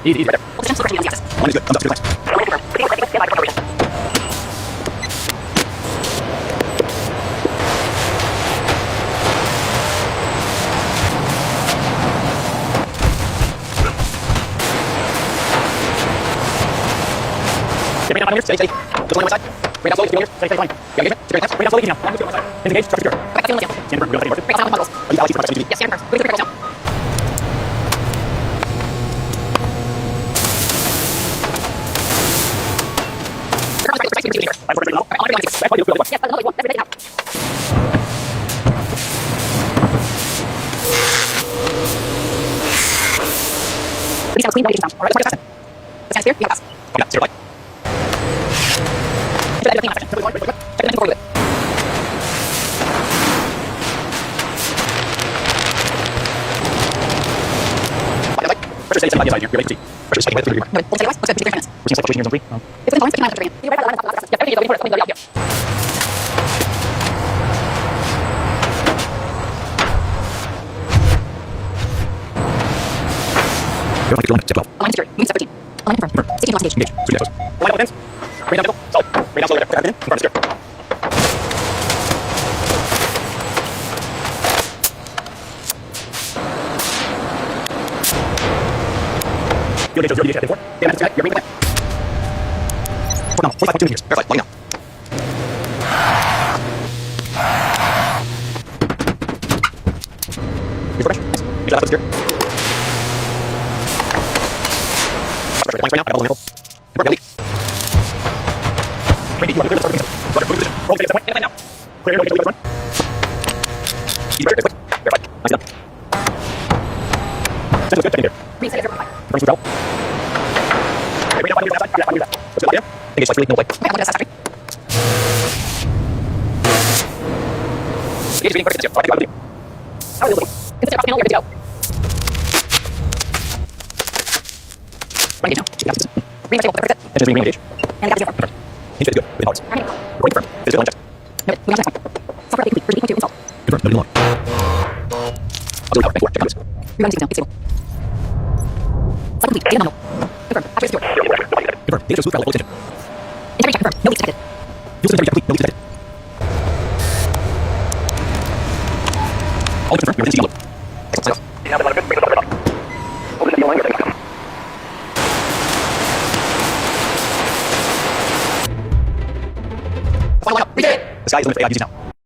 Easy, easy, right there. Hold the still correctly on the axis. One is good. Thumbs up, good, thanks. Get right down here, steady, steady. Just on one side. Right down slowly, keep on here. Steady, steady, fine. Yeah, engagement. Secure your hands. Right down slowly, keep down. One, two, on one side. Hands engaged, structure secure. Okay, that's the only stand firm. We're going to take more. Right down, models. Are these allies for protection? Yes, stand firm. Go to the critical down. Please have a clean navigation sound. All right, let's mark this fast. The stand is clear. You have a pass. Okay, zero light. Enter that clean on that section. Check the engine forward with it. Light. Pressure steady, 75 inside here. You're ready to see. Pressure spiking with 3 degree mark. Hold steady, guys. Looks good. 3 minutes. We're seeing slight fluctuation here in zone 3. If it's in tolerance, 59 left to 3. You right by the line, left. Yeah, everything you go, waiting for it. Coming, go, yeah. Align secure. Moving step 13. Align confirmed. Stay tuned on stage. Engage. Swing close. Align all pins. Bring down middle. Solid. Bring down slowly there. Confirm secure. Field engage 0 deviation at 4. Stay on that. You're bringing it down. 4 now. 45.2 meters. Verify. Logging out. Here's pressure. Nice. Make sure that's secure. Right now, I have all the middle. Report delete. Ready, you want to clear the start. Roger, move position. Roll to the point. Get it now. Clear, go, get the run. Easy, very quick. Verify. Nice enough. Send it good, check in there. Reset it, verify. Confirm smooth travel. Okay, bring it up, on the outside. Yeah, on the outside. Let's do it like that. Engage slice really, no play. Okay, I'm going to satisfactory. Engage reading perfect. All right, take how are you looking? Consider cross panel, you're good to go. Run engage now. Keep it down. Green table, perfect. Engine green engage. And the gap is 0. Perfect. Hinge fit is good. Within hours. Recording confirmed. Fit is good on check. Noted. Moving on to next point. Software update complete. Version 8.2 installed. Confirmed. Noted log. Auxiliary power. Bank 4. Check comments. Rerunning sequence now. It's stable. Cycle complete. Data nominal. Confirmed. Actually secure. Confirmed. Data shows smooth travel. Low extension. Integrity check confirmed. No leaks detected. Fuel system integrity check complete. No leaks detected. All confirmed. You're within CC load. Excellent. Sign off. Bring the software up. Open the line. Final lineup. We did it! The sky is the limit for AI users now.